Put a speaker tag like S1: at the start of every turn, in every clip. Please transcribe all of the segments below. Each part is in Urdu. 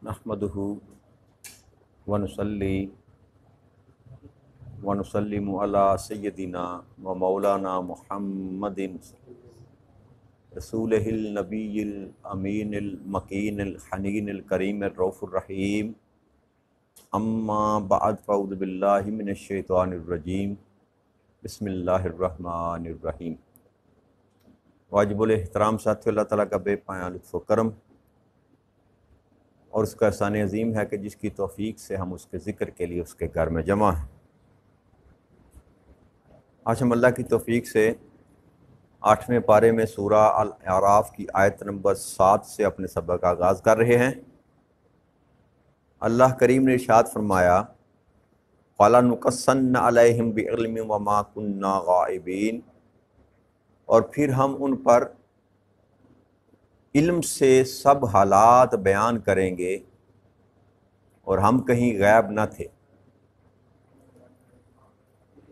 S1: نحمدہ ونصلی ونسلم علی سیدنا و مولانا محمد رسولہ النبی الامین المکین الحنین الکریم الرؤوف الرحیم اما بعد فاعوذ باللہ من الشیطان الرجیم بسم اللہ الرحمن الرحیم۔ واجب الاحترام ساتھی اللہ تعالیٰ کا بے پایاں لطف و کرم اور اس کا احسان عظیم ہے کہ جس کی توفیق سے ہم اس کے ذکر کے لیے اس کے گھر میں جمع ہیں۔ آج ہم اللہ کی توفیق سے 8ویں پارے میں سورہ الاعراف کی آیت نمبر 7 سے اپنے سبق کا آغاز کر رہے ہیں۔ اللہ کریم نے ارشاد فرمایا فَلَنُقَصَّنَّ عَلَيْهِمْ بِعِلْمٍ وَمَا كُنَّا غَائِبِينَ، اور پھر ہم ان پر علم سے سب حالات بیان کریں گے اور ہم کہیں غائب نہ تھے۔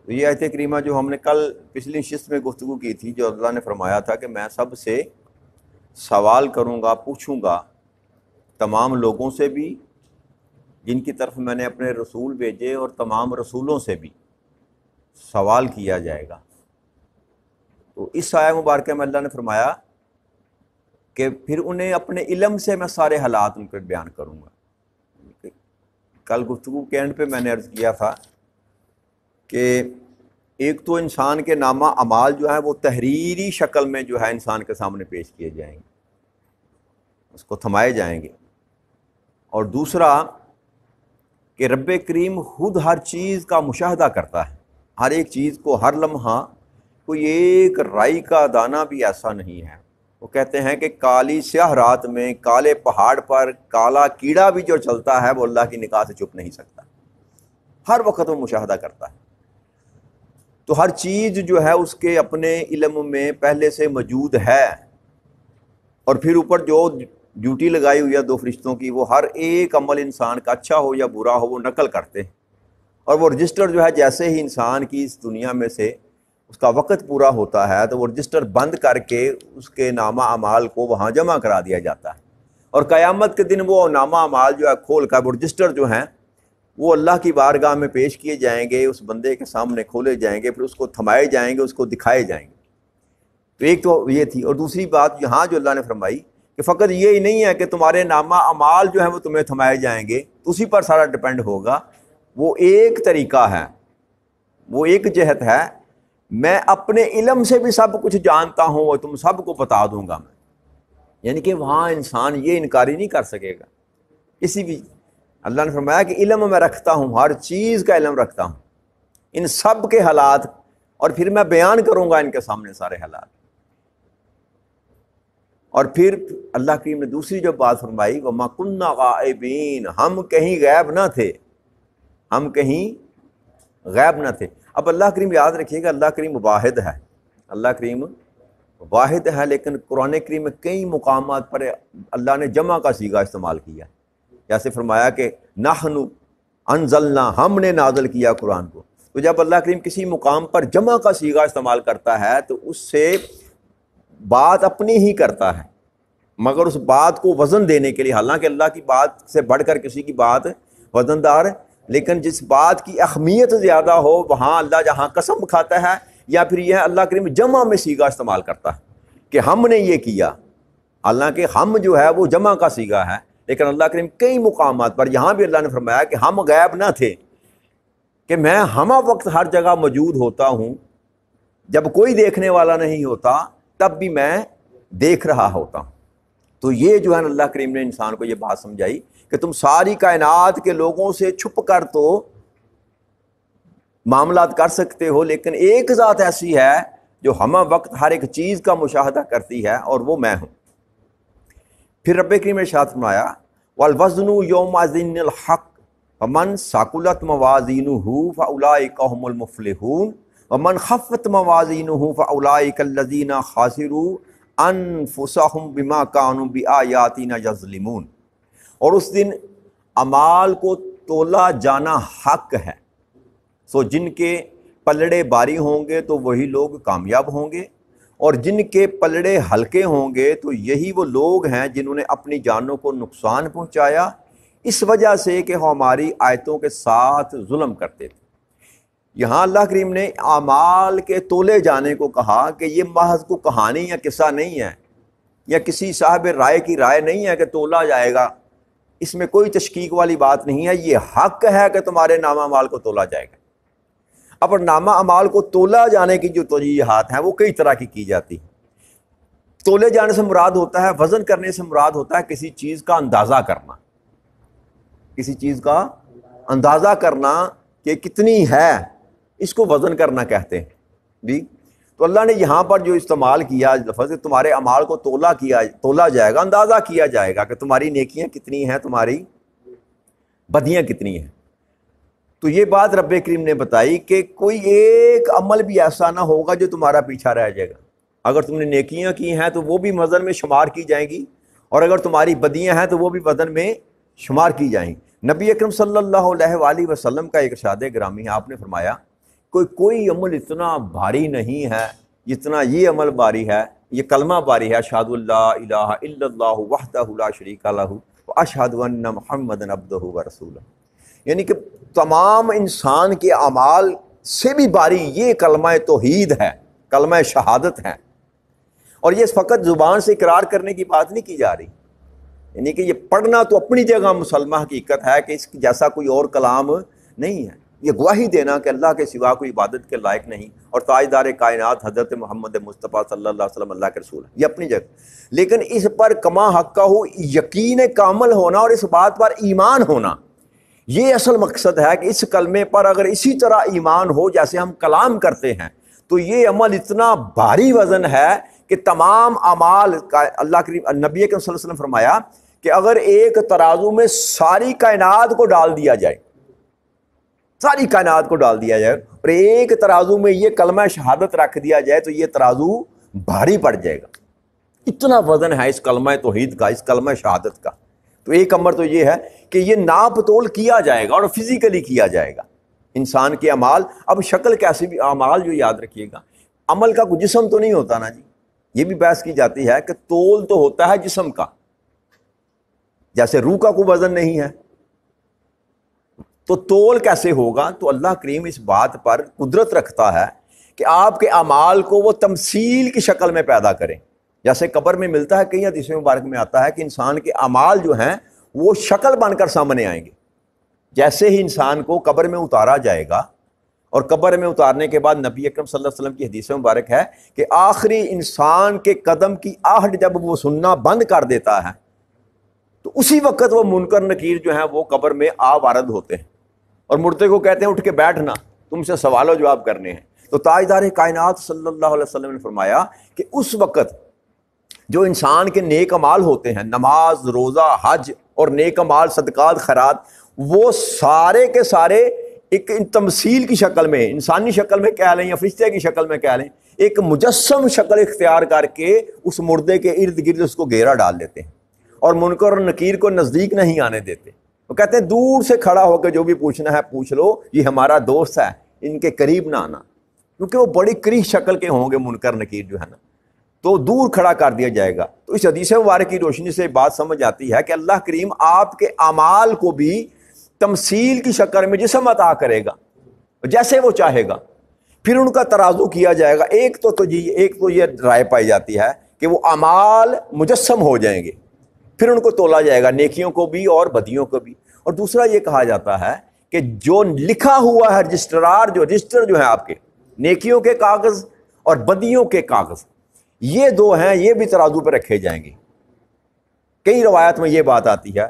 S1: تو یہ آیت کریمہ جو ہم نے کل پچھلی نشست میں گفتگو کی تھی، جو اللہ نے فرمایا تھا کہ میں سب سے سوال کروں گا، پوچھوں گا، تمام لوگوں سے بھی جن کی طرف میں نے اپنے رسول بھیجے اور تمام رسولوں سے بھی سوال کیا جائے گا۔ تو اس آیہ مبارکہ میں اللہ نے فرمایا کہ پھر انہیں اپنے علم سے میں سارے حالات ان کو بیان کروں گا۔ کل گفتگو کے اینڈ پہ میں نے عرض کیا تھا کہ ایک تو انسان کے نامہ اعمال جو ہیں وہ تحریری شکل میں جو ہے انسان کے سامنے پیش کیے جائیں گے، اس کو تھمائے جائیں گے، اور دوسرا کہ رب کریم خود ہر چیز کا مشاہدہ کرتا ہے، ہر ایک چیز کو، ہر لمحہ کوئی ایک رائی کا دانہ بھی ایسا نہیں ہے۔ وہ کہتے ہیں کہ کالی سیاہ رات میں کالے پہاڑ پر کالا کیڑا بھی جو چلتا ہے وہ اللہ کی نگاہ سے چھپ نہیں سکتا، ہر وقت وہ مشاہدہ کرتا ہے۔ تو ہر چیز جو ہے اس کے اپنے علم میں پہلے سے موجود ہے، اور پھر اوپر جو ڈیوٹی لگائی ہوئی ہے 2 فرشتوں کی، وہ ہر ایک عمل انسان کا اچھا ہو یا برا ہو وہ نقل کرتے ہیں، اور وہ رجسٹر جو ہے جیسے ہی انسان کی اس دنیا میں سے اس کا وقت پورا ہوتا ہے تو وہ رجسٹر بند کر کے اس کے نامہ اعمال کو وہاں جمع کرا دیا جاتا ہے، اور قیامت کے دن وہ نامہ اعمال جو ہے کھول کر وہ رجسٹر جو ہیں وہ اللہ کی بارگاہ میں پیش کیے جائیں گے، اس بندے کے سامنے کھولے جائیں گے، پھر اس کو تھمائے جائیں گے، اس کو دکھائے جائیں گے۔ تو ایک تو یہ تھی، اور دوسری بات یہاں جو اللہ نے فرمائی کہ فقط یہ ہی نہیں ہے کہ تمہارے نامہ اعمال جو ہیں وہ تمہیں تھمائے جائیں گے، اسی پر سارا ڈیپینڈ ہوگا۔ وہ ایک طریقہ ہے، وہ ایک جہت ہے، میں اپنے علم سے بھی سب کچھ جانتا ہوں اور تم سب کو بتا دوں گا میں، یعنی کہ وہاں انسان یہ انکاری نہیں کر سکے گا۔ اسی بھی اللہ نے فرمایا کہ علم میں رکھتا ہوں، ہر چیز کا علم رکھتا ہوں، ان سب کے حالات، اور پھر میں بیان کروں گا ان کے سامنے سارے حالات۔ اور پھر اللہ کریم نے دوسری جو بات فرمائی وَمَا كُنَّا غَائِبِينَ، ہم کہیں غائب نہ تھے، ہم کہیں غائب نہ تھے۔ اب اللہ کریم یاد رکھیے گا، اللہ کریم واحد ہے، اللہ کریم واحد ہے، لیکن قرآن کریم میں کئی مقامات پر اللہ نے جمع کا صیغہ استعمال کیا، جیسے فرمایا کہ نحن انزلنا، ہم نے نازل کیا قرآن کو۔ تو جب اللہ کریم کسی مقام پر جمع کا صیغہ استعمال کرتا ہے تو اس سے بات اپنی ہی کرتا ہے، مگر اس بات کو وزن دینے کے لیے، حالانکہ اللہ کی بات سے بڑھ کر کسی کی بات وزندار ہے، لیکن جس بات کی اہمیت زیادہ ہو وہاں اللہ جہاں قسم کھاتا ہے، یا پھر یہ اللہ کریم جمع میں صیغہ استعمال کرتا ہے کہ ہم نے یہ کیا، حالانکہ ہم جو ہے وہ جمع کا صیغہ ہے، لیکن اللہ کریم کئی مقامات پر، یہاں بھی اللہ نے فرمایا کہ ہم غائب نہ تھے، کہ میں ہمہ وقت ہر جگہ موجود ہوتا ہوں، جب کوئی دیکھنے والا نہیں ہوتا تب بھی میں دیکھ رہا ہوتا ہوں۔ تو یہ جو ہے اللہ کریم نے انسان کو یہ بات سمجھائی کہ تم ساری کائنات کے لوگوں سے چھپ کر تو معاملات کر سکتے ہو، لیکن ایک ذات ایسی ہے جو ہمہ وقت ہر ایک چیز کا مشاہدہ کرتی ہے، اور وہ میں ہوں۔ پھر رب کریم نے ارشاد فرمایا وَالْوَزْنُ يَوْمَئِذٍ الْحَقُّ فَمَنْ ثَقُلَتْ مَوَازِينُهُ فَأُولَٰئِكَ هُمُ الْمُفْلِحُونَ وَمَنْ خَفَّتْ مَوَازِينُهُ فَأُولَٰئِكَ الَّذِينَ خَسِرُوا أَنفُسَهُمْ بِمَا كَانُوا بِآيَاتِنَا يَظْلِمُونَ۔ اور اس دن اعمال کو تولا جانا حق ہے، سو جن کے پلڑے باری ہوں گے تو وہی لوگ کامیاب ہوں گے، اور جن کے پلڑے ہلکے ہوں گے تو یہی وہ لوگ ہیں جنہوں نے اپنی جانوں کو نقصان پہنچایا، اس وجہ سے کہ ہماری آیتوں کے ساتھ ظلم کرتے تھے۔ یہاں اللہ کریم نے اعمال کے تولے جانے کو کہا کہ یہ محض کو کہانی یا قصہ نہیں ہے، یا کسی صاحب رائے کی رائے نہیں ہے کہ تولا جائے گا، اس میں کوئی تشکیک والی بات نہیں ہے، یہ حق ہے کہ تمہارے نامہ اعمال کو تولا جائے گا۔ اب نامہ اعمال کو تولا جانے کی جو توجیہات ہیں وہ کئی طرح کی جاتی ہیں۔ تولے جانے سے مراد ہوتا ہے، وزن کرنے سے مراد ہوتا ہے کسی چیز کا اندازہ کرنا، کسی چیز کا اندازہ کرنا کہ کتنی ہے، اس کو وزن کرنا کہتے ہیں جی۔ تو اللہ نے یہاں پر جو استعمال کیا لفظ، تمہارے اعمال کو تولا جائے گا، اندازہ کیا جائے گا کہ تمہاری نیکیاں کتنی ہیں، تمہاری بدیاں کتنی ہیں۔ تو یہ بات رب کریم نے بتائی کہ کوئی ایک عمل بھی ایسا نہ ہوگا جو تمہارا پیچھا رہ جائے گا۔ اگر تم نے نیکیاں کی ہیں تو وہ بھی وزن میں شمار کی جائیں گی، اور اگر تمہاری بدیاں ہیں تو وہ بھی وزن میں شمار کی جائیں گی۔ نبی اکرم صلی اللہ علیہ وآلہ وسلم کا ایک ارشاد گرامی ہے، آپ نے فرمایا کوئی عمل اتنا بھاری نہیں ہے جتنا یہ عمل بھاری ہے، یہ کلمہ بھاری ہے، اشہد اللہ الہ الا اللہ وحدہ لا شریک لہ واشہد ان محمدا عبدہ ورسولہ۔ یعنی کہ تمام انسان کے اعمال سے بھی بھاری یہ کلمہ توحید ہے، کلمہ شہادت ہے، اور یہ فقط زبان سے اقرار کرنے کی بات نہیں کی جا رہی، یعنی کہ یہ پڑھنا تو اپنی جگہ مسلمہ حقیقت ہے کہ اس جیسا کوئی اور کلام نہیں ہے، یہ گواہی دینا کہ اللہ کے سوا کوئی عبادت کے لائق نہیں، اور تاجدار کائنات حضرت محمد مصطفیٰ صلی اللہ علیہ وسلم اللہ کے رسول ہے، یہ اپنی جگہ، لیکن اس پر کما حقہ یقین کامل ہونا اور اس بات پر ایمان ہونا، یہ اصل مقصد ہے کہ اس کلمے پر اگر اسی طرح ایمان ہو جیسے ہم کلام کرتے ہیں تو یہ عمل اتنا بھاری وزن ہے کہ تمام اعمال کا اللہ کے نبی اکرم صلی اللہ علیہ وسلم فرمایا کہ اگر ایک ترازو میں ساری کائنات کو ڈال دیا جائے، ساری کائنات کو ڈال دیا جائے، اور ایک ترازو میں یہ کلمہ شہادت رکھ دیا جائے تو یہ ترازو بھاری پڑ جائے گا، اتنا وزن ہے اس کلمہ توحید کا، اس کلمہ شہادت کا۔ تو ایک امر تو یہ ہے کہ یہ ناپ تول کیا جائے گا اور فزیکلی کیا جائے گا انسان کے اعمال۔ اب شکل کیسی بھی اعمال جو یاد رکھیے گا، عمل کا کوئی جسم تو نہیں ہوتا نا جی، یہ بھی بحث کی جاتی ہے کہ تول تو ہوتا ہے جسم کا، جیسے روح کا کوئی وزن نہیں ہے تو تول کیسے ہوگا؟ تو اللہ کریم اس بات پر قدرت رکھتا ہے کہ آپ کے اعمال کو وہ تمثیل کی شکل میں پیدا کریں، جیسے قبر میں ملتا ہے، کئی حدیث مبارک میں آتا ہے کہ انسان کے اعمال جو ہیں وہ شکل بن کر سامنے آئیں گے۔ جیسے ہی انسان کو قبر میں اتارا جائے گا، اور قبر میں اتارنے کے بعد نبی اکرم صلی اللہ علیہ وسلم کی حدیث مبارک ہے کہ آخری انسان کے قدم کی آہٹ جب وہ سننا بند کر دیتا ہے تو اسی وقت وہ منکر نکیر جو ہیں وہ قبر میں وارد ہوتے ہیں، اور مردے کو کہتے ہیں اٹھ کے بیٹھنا، تم سے سوال و جواب کرنے ہیں۔ تو تاجدار کائنات صلی اللہ علیہ وسلم نے فرمایا کہ اس وقت جو انسان کے نیک اعمال ہوتے ہیں، نماز، روزہ، حج اور نیک اعمال، صدقات، خیرات، وہ سارے کے سارے ایک تمثیل کی شکل میں، انسانی شکل میں کہہ لیں یا فرشتے کی شکل میں کہہ لیں، ایک مجسم شکل اختیار کر کے اس مردے کے ارد گرد اس کو گھیرا ڈال دیتے ہیں، اور منکر اور نکیر کو نزدیک نہیں آنے دیتے۔ وہ کہتے ہیں دور سے کھڑا ہو کے جو بھی پوچھنا ہے پوچھ لو، یہ ہمارا دوست ہے، ان کے قریب نہ آنا، کیونکہ وہ بڑی کریہ شکل کے ہوں گے منکر نکیر جو ہے نا، تو دور کھڑا کر دیا جائے گا۔ تو اس حدیث مبارک کی روشنی سے بات سمجھ آتی ہے کہ اللہ کریم آپ کے اعمال کو بھی تمثیل کی شکل میں جسم عطا کرے گا جیسے وہ چاہے گا، پھر ان کا ترازو کیا جائے گا۔ ایک تو یہ رائے پائی جاتی ہے کہ وہ اعمال مجسم ہو جائیں گے، پھر ان کو تولا جائے گا، نیکیوں کو بھی اور بدیوں کو بھی۔ اور دوسرا یہ کہا جاتا ہے کہ جو لکھا ہوا ہے رجسٹر جو ہے آپ کے نیکیوں کے کاغذ اور بدیوں کے کاغذ، یہ دو ہیں، یہ بھی ترازو پہ رکھے جائیں گے۔ کئی روایت میں یہ بات آتی ہے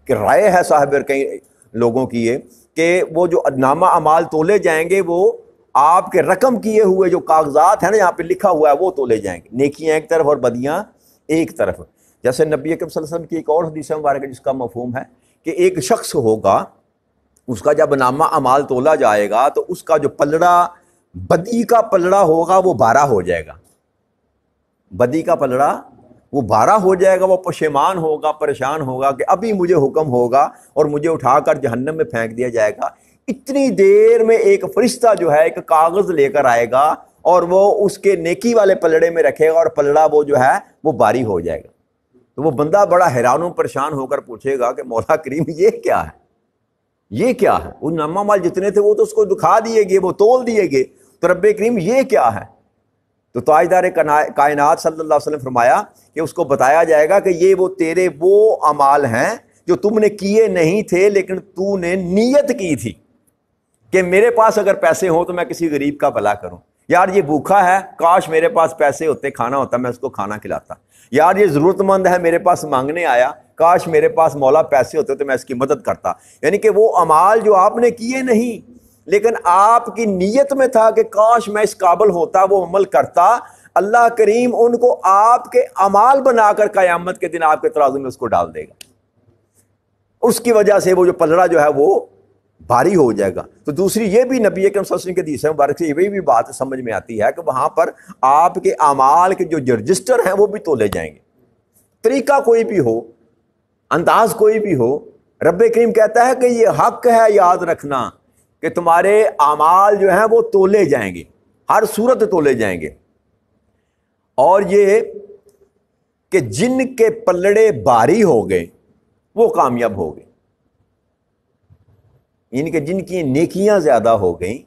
S1: کہ رائے ہے صاحب کئی لوگوں کی یہ کہ وہ جو نامہ اعمال تولے جائیں گے وہ آپ کے رقم کیے ہوئے جو کاغذات ہیں نا یہاں پہ لکھا ہوا ہے وہ تولے جائیں گے، نیکیاں ایک طرف اور بدیاں ایک طرف۔ جیسے نبی اکرم صلی اللہ علیہ وسلم کی ایک اور حدیث مبارک ہے جس کا مفہوم ہے کہ ایک شخص ہوگا، اس کا جب نامہ اعمال تولا جائے گا تو اس کا جو پلڑا، بدی کا پلڑا ہوگا وہ 12 ہو جائے گا، بدی کا پلڑا وہ 12 ہو جائے گا، وہ پشیمان ہوگا، پریشان ہوگا کہ ابھی مجھے حکم ہوگا اور مجھے اٹھا کر جہنم میں پھینک دیا جائے گا۔ اتنی دیر میں ایک فرشتہ جو ہے ایک کاغذ لے کر آئے گا اور وہ اس کے نیکی والے پلڑے میں رکھے گا، اور پلڑا وہ جو ہے وہ باری ہو جائے گا۔ تو وہ بندہ بڑا حیران و پریشان ہو کر پوچھے گا کہ مولا کریم یہ کیا ہے، یہ کیا ہے؟ وہ نامہ مال جتنے تھے وہ تو اس کو دکھا دیے گئے، وہ تول دیے گئے، تو رب کریم یہ کیا ہے؟ تو تاجدار کائنات صلی اللہ علیہ وسلم فرمایا کہ اس کو بتایا جائے گا کہ یہ وہ تیرے وہ اعمال ہیں جو تم نے کیے نہیں تھے لیکن تو نے نیت کی تھی کہ میرے پاس اگر پیسے ہوں تو میں کسی غریب کا بھلا کروں، یار یہ بھوکا ہے، کاش میرے پاس پیسے ہوتے، کھانا ہوتا، میں اس کو کھانا کھلاتا، یار یہ ضرورت مند ہے، میرے پاس مانگنے آیا، کاش میرے پاس مولا پیسے ہوتے تو میں اس کی مدد کرتا۔ یعنی کہ وہ اعمال جو آپ نے کیے نہیں لیکن آپ کی نیت میں تھا کہ کاش میں اس قابل ہوتا، وہ عمل کرتا، اللہ کریم ان کو آپ کے اعمال بنا کر قیامت کے دن آپ کے ترازو میں اس کو ڈال دے گا، اس کی وجہ سے وہ جو پلڑا جو ہے وہ بھاری ہو جائے گا۔ تو دوسری یہ بھی نبی اکرم صلی اللہ علیہ وسلم کے حدیث مبارک سے یہ بھی بات سمجھ میں آتی ہے کہ وہاں پر آپ کے اعمال کے جو رجسٹر ہیں وہ بھی تولے جائیں گے، طریقہ کوئی بھی ہو، انداز کوئی بھی ہو۔ رب کریم کہتا ہے کہ یہ حق ہے یاد رکھنا کہ تمہارے اعمال جو ہیں وہ تولے جائیں گے، ہر صورت تولے جائیں گے، اور یہ کہ جن کے پلڑے بھاری ہو گئے وہ کامیاب ہو گئے، یعنی کہ جن کی نیکیاں زیادہ ہو گئیں،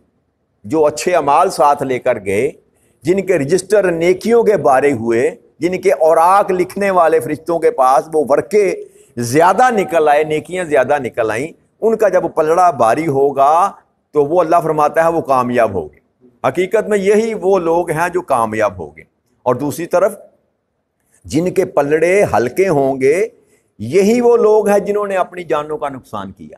S1: جو اچھے اعمال ساتھ لے کر گئے، جن کے رجسٹر نیکیوں کے بارے ہوئے، جن کے اوراق لکھنے والے فرشتوں کے پاس وہ ورقے زیادہ نکل آئے، نیکیاں زیادہ نکل آئیں، ان کا جب پلڑا بھاری ہوگا تو وہ اللہ فرماتا ہے وہ کامیاب ہو گئے۔ حقیقت میں یہی وہ لوگ ہیں جو کامیاب ہو گئے۔ اور دوسری طرف جن کے پلڑے ہلکے ہوں گے یہی وہ لوگ ہیں جنہوں نے اپنی جانوں کا نقصان کیا،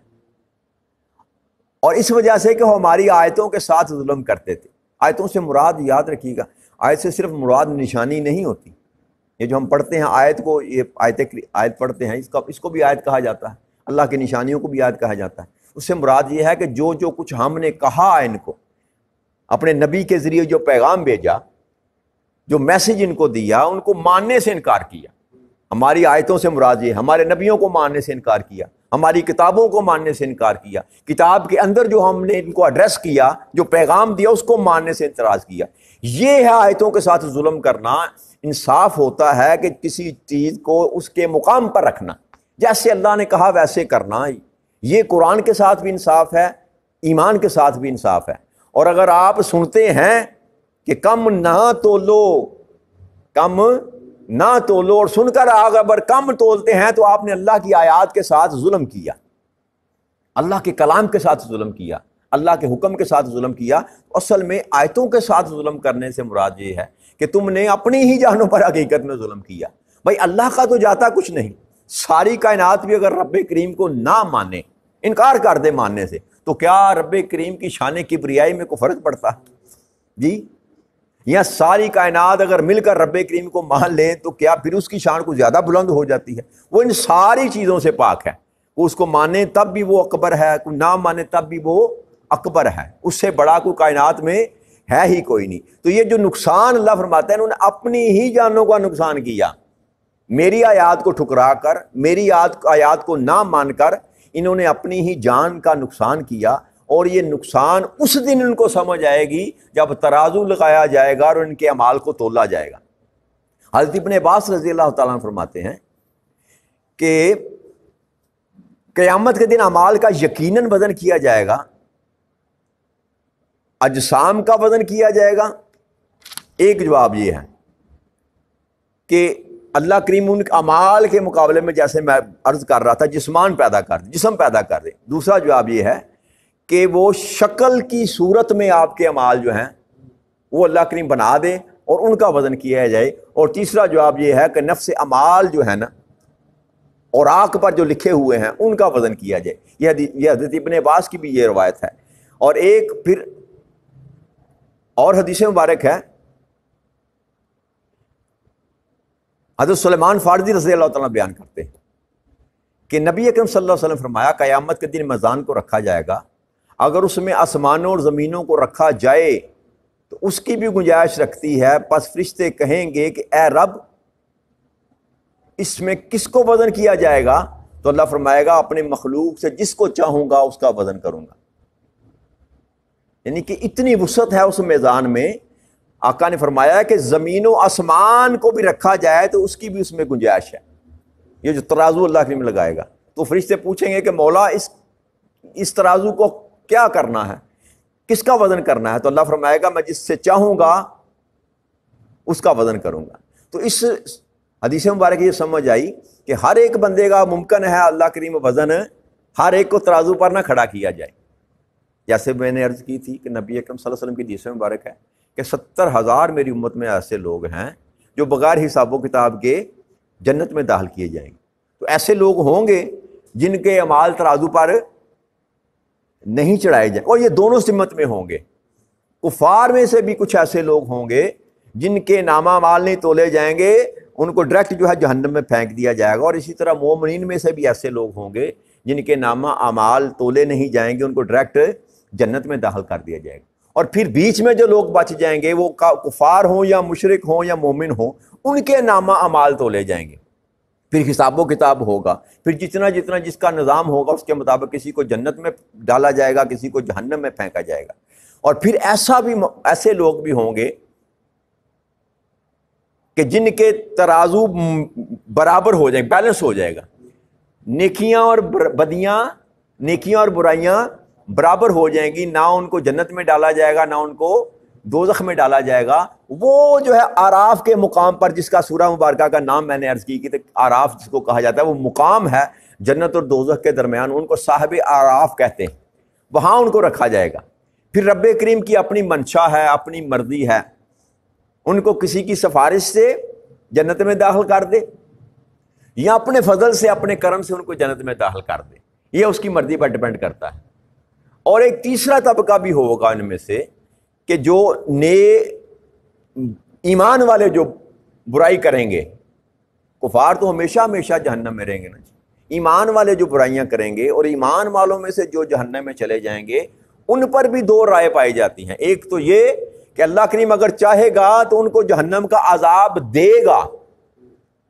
S1: اور اس وجہ سے کہ وہ ہماری آیتوں کے ساتھ ظلم کرتے تھے۔ آیتوں سے مراد یاد رکھیے گا، آیت سے صرف مراد نشانی نہیں ہوتی، یہ جو ہم پڑھتے ہیں آیت کو، یہ آیت پڑھتے ہیں، اس کو بھی آیت کہا جاتا ہے، اللہ کی نشانیوں کو بھی آیت کہا جاتا ہے۔ اس سے مراد یہ ہے کہ جو کچھ ہم نے کہا ان کو، اپنے نبی کے ذریعے جو پیغام بھیجا، جو میسج ان کو دیا، ان کو ماننے سے انکار کیا۔ ہماری آیتوں سے مراد یہ، ہمارے نبیوں کو ماننے سے انکار کیا، ہماری کتابوں کو ماننے سے انکار کیا، کتاب کے اندر جو ہم نے ان کو ایڈریس کیا، جو پیغام دیا، اس کو ماننے سے اعتراض کیا۔ یہ ہے آیتوں کے ساتھ ظلم کرنا۔ انصاف ہوتا ہے کہ کسی چیز کو اس کے مقام پر رکھنا، جیسے اللہ نے کہا ویسے کرنا۔ یہ قرآن کے ساتھ بھی انصاف ہے، ایمان کے ساتھ بھی انصاف ہے۔ اور اگر آپ سنتے ہیں کہ کم نہ تولو، کم نہ تولو، اور سن کر اگر کم تولتے ہیں تو آپ نے اللہ کی آیات کے ساتھ ظلم کیا، اللہ کے کلام کے ساتھ ظلم کیا، اللہ کے حکم کے ساتھ ظلم کیا۔ اصل میں آیتوں کے ساتھ ظلم کرنے سے مراد یہ ہے کہ تم نے اپنی ہی جانوں پر حقیقت میں ظلم کیا۔ بھائی اللہ کا تو جاتا کچھ نہیں، ساری کائنات بھی اگر رب کریم کو نہ مانے، انکار کر دے ماننے سے، تو کیا رب کریم کی شان کبریائی میں کوئی فرق پڑتا ہے؟ جی، یا ساری کائنات اگر مل کر رب کریم کو مان لیں تو کیا پھر اس کی شان کو زیادہ بلند ہو جاتی ہے؟ وہ ان ساری چیزوں سے پاک ہے، وہ اس کو مانے تب بھی وہ اکبر ہے، کوئی نہ مانے تب بھی وہ اکبر ہے، اس سے بڑا کوئی کائنات میں ہے ہی کوئی نہیں۔ تو یہ جو نقصان اللہ فرماتا ہے، انہوں نے اپنی ہی جانوں کا نقصان کیا، میری آیات کو ٹھکرا کر، میری آیات کو نہ مان کر انہوں نے اپنی ہی جان کا نقصان کیا۔ اور یہ نقصان اس دن ان کو سمجھ آئے گی جب ترازو لگایا جائے گا اور ان کے اعمال کو تولا جائے گا۔ حضرت ابن عباس رضی اللہ تعالیٰ عنہ فرماتے ہیں کہ قیامت کے دن اعمال کا یقیناً وزن کیا جائے گا، اجسام کا وزن کیا جائے گا۔ ایک جواب یہ ہے کہ اللہ کریم ان اعمال کے مقابلے میں، جیسے میں عرض کر رہا تھا، جسم پیدا کر دے۔ دوسرا جواب یہ ہے کہ وہ شکل کی صورت میں آپ کے اعمال جو ہیں وہ اللہ کریم بنا دے اور ان کا وزن کیا جائے۔ اور تیسرا جواب یہ ہے کہ نفس اعمال جو ہے نا، اوراق پر جو لکھے ہوئے ہیں ان کا وزن کیا جائے۔ یہ حضرت ابن عباس کی بھی یہ روایت ہے۔ اور ایک پھر اور حدیث مبارک ہے، حضرت سلیمان فارسی رضی اللہ تعالیٰ بیان کرتے ہیں کہ نبی اکرم صلی اللہ علیہ وسلم فرمایا قیامت کے دن میزان کو رکھا جائے گا، اگر اس میں آسمانوں اور زمینوں کو رکھا جائے تو اس کی بھی گنجائش رکھتی ہے، پس فرشتے کہیں گے کہ اے رب اس میں کس کو وزن کیا جائے گا؟ تو اللہ فرمائے گا اپنے مخلوق سے جس کو چاہوں گا اس کا وزن کروں گا۔ یعنی کہ اتنی وسعت ہے اس میزان میں۔ آقا نے فرمایا کہ زمین و آسمان کو بھی رکھا جائے تو اس کی بھی اس میں گنجائش ہے۔ یہ جو ترازو اللہ کریم لگائے گا، تو فرشتے پوچھیں گے کہ مولا اس ترازو کو کیا کرنا ہے، کس کا وزن کرنا ہے؟ تو اللہ فرمائے گا میں جس سے چاہوں گا اس کا وزن کروں گا۔ تو اس حدیث مبارک یہ سمجھ آئی کہ ہر ایک بندے کا ممکن ہے اللہ کریم وزن ہر ایک کو ترازو پر نہ کھڑا کیا جائے۔ جیسے میں نے عرض کی تھی کہ نبی اکرم صلی اللہ علیہ وسلم کی حدیث مبارک ہے کہ 70,000 میری امت میں ایسے لوگ ہیں جو بغیر حساب و کتاب کے جنت میں داخل کیے جائیں گے۔ تو ایسے لوگ ہوں گے جن کے اعمال ترازو پر نہیں چڑھائے جائیں، اور یہ دونوں سمت میں ہوں گے۔ کفار میں سے بھی کچھ ایسے لوگ ہوں گے جن کے نامہ اعمال نہیں تولے جائیں گے، ان کو ڈائریکٹ جو ہے جہنم میں پھینک دیا جائے گا۔ اور اسی طرح مومنین میں سے بھی ایسے لوگ ہوں گے جن کے نامہ اعمال تولے نہیں جائیں گے، ان کو ڈائریکٹ جنت میں داخل کر دیا جائے گا۔ اور پھر بیچ میں جو لوگ بچ جائیں گے وہ کفار ہوں یا مشرک ہوں یا مومن ہوں، ان کے نامہ اعمال تولے جائیں گے، پھر حساب و کتاب ہوگا، پھر جتنا جس کا نظام ہوگا اس کے مطابق کسی کو جنت میں ڈالا جائے گا، کسی کو جہنم میں پھینکا جائے گا۔ اور پھر ایسے لوگ بھی ہوں گے کہ جن کے ترازو برابر ہو جائیں، بیلنس ہو جائے گا، نیکیاں اور برائیاں برابر ہو جائیں گی، نہ ان کو جنت میں ڈالا جائے گا نہ ان کو دوزخ میں ڈالا جائے گا۔ وہ جو ہے آراف کے مقام پر، جس کا سورہ مبارکہ کا نام میں نے عرض کی کہ آراف جس کو کہا جاتا ہے، وہ مقام ہے جنت اور دوزخ کے درمیان، ان کو صاحب آراف کہتے ہیں، وہاں ان کو رکھا جائے گا۔ پھر رب کریم کی اپنی منشا ہے، اپنی مرضی ہے، ان کو کسی کی سفارش سے جنت میں داخل کر دے یا اپنے فضل سے، اپنے کرم سے ان کو جنت میں داخل کر دے، یہ اس کی مرضی پر ڈیپینڈ کرتا ہے۔ اور ایک تیسرا طبقہ بھی ہوگا ان میں سے کہ جو ایمان والے جو برائی کریں گے، کفار تو ہمیشہ جہنم میں رہیں گے نا جی، ایمان والے جو برائیاں کریں گے اور ایمان والوں میں سے جو جہنم میں چلے جائیں گے، ان پر بھی دو رائے پائی جاتی ہیں۔ ایک تو یہ کہ اللہ کریم اگر چاہے گا تو ان کو جہنم کا عذاب دے گا،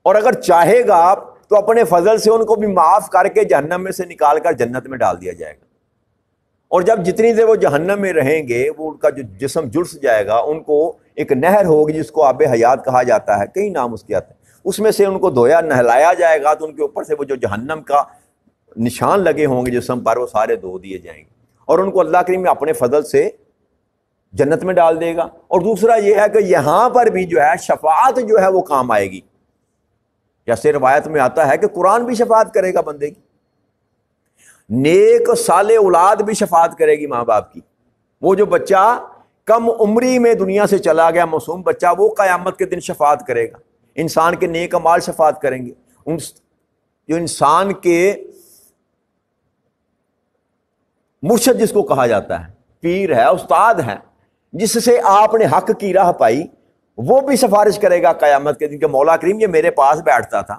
S1: اور اگر چاہے گا تو اپنے فضل سے ان کو بھی معاف کر کے جہنم میں سے نکال کر جنت میں ڈال دیا جائے گا۔ اور جب جتنی دیر وہ جہنم میں رہیں گے، وہ ان کا جو جسم جلس جائے گا، ان کو ایک نہر ہوگی جس کو آب حیات کہا جاتا ہے، کئی نام اس کے آتے ہیں، اس میں سے ان کو دھویا نہلایا جائے گا، تو ان کے اوپر سے وہ جو جہنم کا نشان لگے ہوں گے جسم پر، وہ سارے دھو دیے جائیں گے، اور ان کو اللہ کریم اپنے فضل سے جنت میں ڈال دے گا۔ اور دوسرا یہ ہے کہ یہاں پر بھی جو ہے شفاعت جو ہے وہ کام آئے گی، جیسے روایت میں آتا ہے کہ قرآن بھی شفاعت کرے گا بندے کی، نیک صالح اولاد بھی شفاعت کرے گی ماں باپ کی۔ وہ جو بچہ کم عمری میں دنیا سے چلا گیا، معصوم بچہ، وہ قیامت کے دن شفاعت کرے گا، انسان کے نیک اعمال شفاعت کریں گے۔ جو انسان کے مرشد جس کو کہا جاتا ہے، پیر ہے، استاد ہے، جس سے آپ نے حق کی راہ پائی، وہ بھی سفارش کرے گا قیامت کے دن کہ مولا کریم یہ میرے پاس بیٹھتا تھا،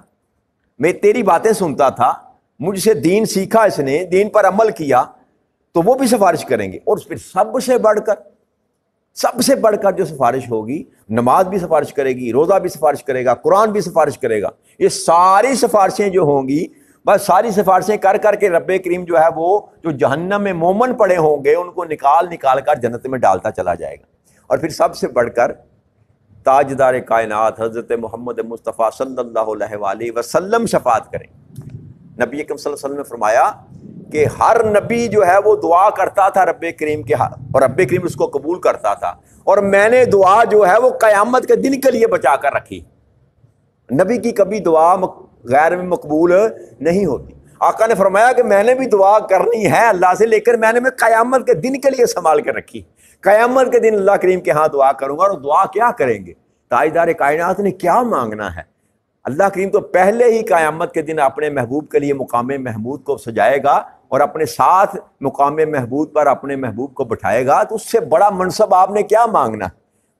S1: میں تیری باتیں سنتا تھا، مجھ سے دین سیکھا، اس نے دین پر عمل کیا، تو وہ بھی سفارش کریں گے۔ اور پھر سب سے بڑھ کر جو سفارش ہوگی، نماز بھی سفارش کرے گی، روزہ بھی سفارش کرے گا، قرآن بھی سفارش کرے گا۔ یہ ساری سفارشیں جو ہوں گی، بس ساری سفارشیں کر کے رب کریم جو ہے وہ جو جہنم میں مومن پڑے ہوں گے، ان کو نکال کر جنت میں ڈالتا چلا جائے گا۔ اور پھر سب سے بڑھ کر تاجدار کائنات حضرت محمد مصطفیٰ صلی اللہ علیہ وآلہ وسلم شفاعت کریں۔ نبی اکرم صلی اللہ علیہ وسلم نے فرمایا کہ ہر نبی جو ہے وہ دعا کرتا تھا رب کریم کے ہاتھ، اور رب کریم اس کو قبول کرتا تھا، اور میں نے دعا جو ہے وہ قیامت کے دن کے لیے بچا کر رکھی۔ نبی کی کبھی دعا غیر میں مقبول نہیں ہوتی۔ آقا نے فرمایا کہ میں نے بھی دعا کرنی ہے اللہ سے، لیکن میں نے قیامت کے دن کے لیے سنبھال کر رکھی۔ قیامت کے دن اللہ کریم کے ہاں دعا کروں گا، اور دعا کیا کریں گے؟ تاجدار کائنات نے کیا مانگنا ہے؟ اللہ کریم تو پہلے ہی قیامت کے دن اپنے محبوب کے لیے مقام محمود کو سجائے گا، اور اپنے ساتھ مقام محمود پر اپنے محبوب کو بٹھائے گا، تو اس سے بڑا منصب آپ نے کیا مانگنا؟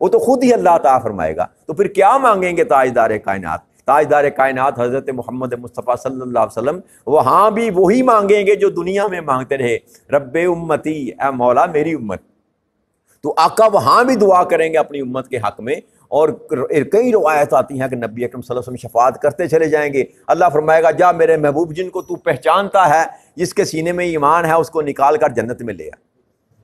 S1: وہ تو خود ہی اللہ تعالیٰ فرمائے گا۔ تو پھر کیا مانگیں گے تاجدار کائنات حضرت محمد مصطفیٰ صلی اللہ علیہ وسلم؟ وہاں بھی وہی مانگیں گے جو دنیا میں مانگتے رہے، رب امتی، اے مولا میری امت۔ تو آقا وہاں بھی دعا کریں گے اپنی امت کے حق میں، اور کئی روایت آتی ہیں کہ نبی اکرم صلی اللہ علیہ وسلم شفاعت کرتے چلے جائیں گے۔ اللہ فرمائے گا جا میرے محبوب، جن کو تو پہچانتا ہے، جس کے سینے میں ایمان ہے، اس کو نکال کر جنت میں لے آ۔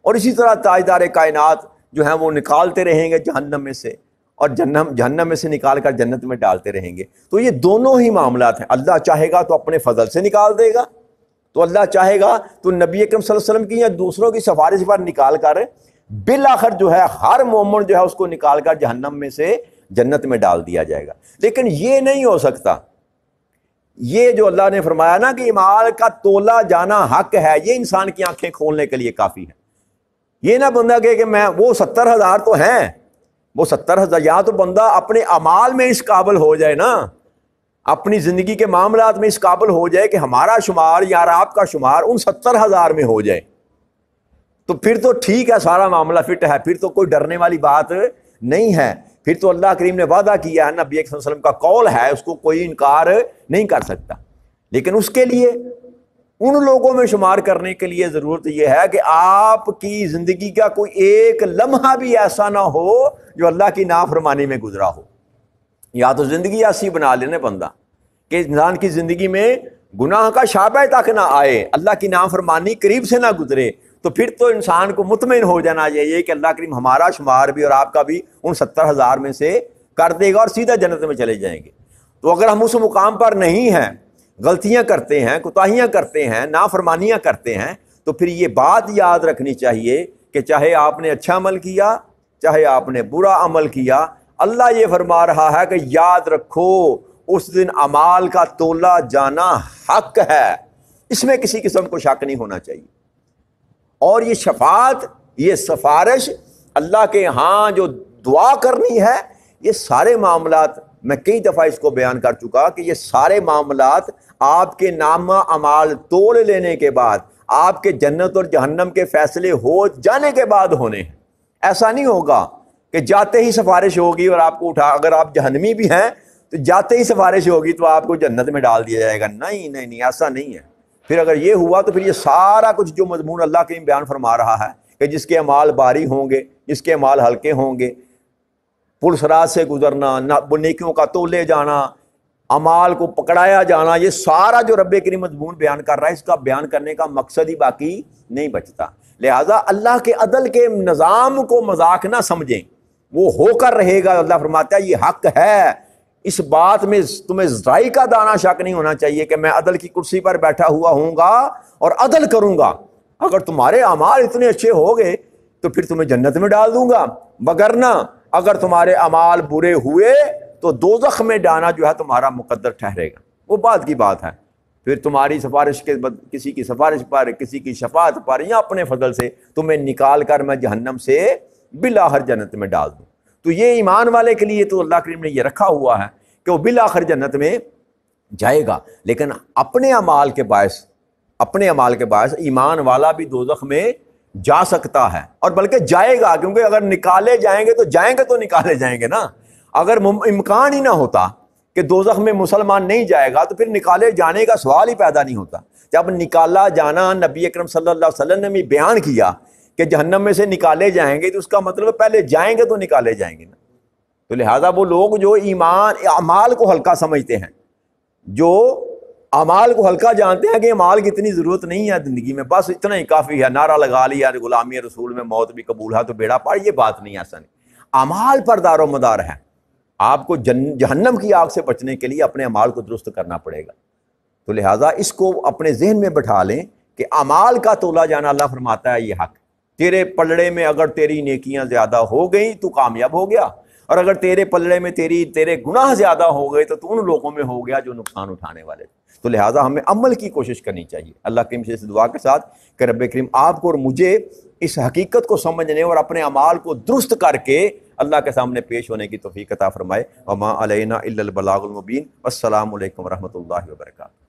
S1: اور اسی طرح تاجدار کائنات جو ہیں وہ نکالتے رہیں گے جہنم میں سے، اور جہنم میں سے نکال کر جنت میں ڈالتے رہیں گے۔ تو یہ دونوں ہی معاملات ہیں، اللہ چاہے گا تو اپنے فضل سے نکال دے گا، تو اللہ چاہے گا تو نبی اکرم صلی اللہ علیہ وسلم کی یا دوسروں کی سفارش پر نکال کر بالآخر جو ہے ہر مومن جو ہے اس کو نکال کر جہنم میں سے جنت میں ڈال دیا جائے گا۔ لیکن یہ نہیں ہو سکتا، یہ جو اللہ نے فرمایا نا کہ اعمال کا تولا جانا حق ہے، یہ انسان کی آنکھیں کھولنے کے لیے کافی ہے۔ یہ نہ بندہ کہے کہ میں وہ 70,000 تو ہیں، وہ 70,000 یا تو بندہ اپنے اعمال میں اس قابل ہو جائے نا، اپنی زندگی کے معاملات میں اس قابل ہو جائے کہ ہمارا شمار یا آپ کا شمار ان 70,000 میں ہو جائے، تو پھر تو ٹھیک ہے، سارا معاملہ فٹ ہے، پھر تو کوئی ڈرنے والی بات نہیں ہے۔ پھر تو اللہ کریم نے وعدہ کیا ہے، نبی صلی اللہ علیہ وسلم کا قول ہے، اس کو کوئی انکار نہیں کر سکتا۔ لیکن اس کے لیے ان لوگوں میں شمار کرنے کے لیے ضرورت یہ ہے کہ آپ کی زندگی کا کوئی ایک لمحہ بھی ایسا نہ ہو جو اللہ کی نافرمانی میں گزرا ہو۔ یا تو زندگی ایسی بنا لینے بندہ کہ انسان کی زندگی میں گناہ کا شعبہ تک نہ آئے، اللہ کی نافرمانی قریب سے نہ گزرے، تو پھر تو انسان کو مطمئن ہو جانا چاہیے کہ اللہ کریم ہمارا شمار بھی اور آپ کا بھی ان 70,000 میں سے کر دے گا اور سیدھا جنت میں چلے جائیں گے۔ تو اگر ہم اس مقام پر نہیں ہیں، غلطیاں کرتے ہیں، کوتاہیاں کرتے ہیں، نافرمانیاں کرتے ہیں، تو پھر یہ بات یاد رکھنی چاہیے کہ چاہے آپ نے اچھا عمل کیا، چاہے آپ نے برا عمل کیا، اللہ یہ فرما رہا ہے کہ یاد رکھو اس دن اعمال کا تولا جانا حق ہے، اس میں کسی قسم کو شک نہیں ہونا چاہیے۔ اور یہ شفاعت، یہ سفارش اللہ کے ہاں جو دعا کرنی ہے، یہ سارے معاملات میں کئی دفعہ اس کو بیان کر چکا کہ یہ سارے معاملات آپ کے نامہ اعمال تول لینے کے بعد، آپ کے جنت اور جہنم کے فیصلے ہو جانے کے بعد ہونے ہیں۔ ایسا نہیں ہوگا کہ جاتے ہی سفارش ہوگی اور آپ کو اٹھا، اگر آپ جہنمی بھی ہیں تو جاتے ہی سفارش ہوگی تو آپ کو جنت میں ڈال دیا جائے گا۔ نہیں نہیں نہیں، ایسا نہیں ہے۔ پھر اگر یہ ہوا تو پھر یہ سارا کچھ جو مضمون اللہ کے بیان فرما رہا ہے کہ جس کے اعمال باری ہوں گے، جس کے اعمال ہلکے ہوں گے، پل صراط سے گزرنا، نیکیوں کا تولے جانا، اعمال کو پکڑایا جانا، یہ سارا جو رب کریم مضمون بیان کر رہا ہے، اس کا بیان کرنے کا مقصد ہی باقی نہیں بچتا۔ لہٰذا اللہ کے عدل کے نظام کو مذاق نہ سمجھیں، وہ ہو کر رہے گا۔ اللہ فرماتا ہے یہ حق ہے، اس بات میں تمہیں ذرائع کا دانہ شک نہیں ہونا چاہیے کہ میں عدل کی کرسی پر بیٹھا ہوا ہوں گا اور عدل کروں گا۔ اگر تمہارے اعمال اتنے اچھے ہو گئے تو پھر تمہیں جنت میں ڈال دوں گا، وگرنہ اگر تمہارے اعمال برے ہوئے تو دوزخ میں ڈانا جو ہے تمہارا مقدر ٹھہرے گا۔ وہ بات کی بات ہے، پھر تمہاری سفارش کے کسی کی سفارش پر، کسی کی شفاعت پر یا اپنے فضل سے تمہیں نکال کر میں جہنم سے بالآخر جنت میں ڈال دوں۔ تو یہ ایمان والے کے لیے تو اللہ کریم نے یہ رکھا ہوا ہے کہ وہ بالآخر جنت میں جائے گا۔ لیکن اپنے اعمال کے باعث ایمان والا بھی دوزخ میں جا سکتا ہے، اور بلکہ جائے گا، کیونکہ اگر نکالے جائیں گے تو نکالے جائیں گے نا۔ اگر امکان ہی نہ ہوتا کہ دوزخ میں مسلمان نہیں جائے گا تو پھر نکالے جانے کا سوال ہی پیدا نہیں ہوتا۔ جب نکالا جانا نبی اکرم صلی اللہ علیہ وسلم نے بھی بیان کیا کہ جہنم میں سے نکالے جائیں گے، تو اس کا مطلب پہلے جائیں گے تو نکالے جائیں گے نا۔ تو لہٰذا وہ لوگ جو اعمال کو ہلکا سمجھتے ہیں، جو اعمال کو ہلکا جانتے ہیں کہ اعمال کی اتنی ضرورت نہیں ہے زندگی میں، بس اتنا ہی کافی ہے، نعرہ لگا لیا غلامی رسول میں موت بھی قبول ہے تو بیڑا پار، یہ بات نہیں، ایسا نہیں۔ اعمال پر دار و مدار ہے۔ آپ کو جہنم کی آگ سے بچنے کے لیے اپنے اعمال کو درست کرنا پڑے گا۔ تو لہٰذا اس کو اپنے ذہن میں بٹھا لیں کہ اعمال کا تولا جانا، اللہ فرماتا ہے یہ حق۔ تیرے پلڑے میں اگر تیری نیکیاں زیادہ ہو گئیں تو کامیاب ہو گیا، اور اگر تیرے پلڑے میں تیرے گناہ زیادہ ہو گئے تو ان لوگوں میں ہو گیا جو نقصان اٹھانے والے تھے۔ تو لہٰذا ہمیں عمل کی کوشش کرنی چاہیے، اللہ کریم سے اس دعا کے ساتھ کہ رب کریم آپ کو اور مجھے اس حقیقت کو سمجھنے اور اپنے اعمال کو درست کر کے اللہ کے سامنے پیش ہونے کی توفیق عطا فرمائے۔ وما علینا الا البلاغ المبین۔ والسلام علیکم ورحمۃ اللہ وبرکاتہ۔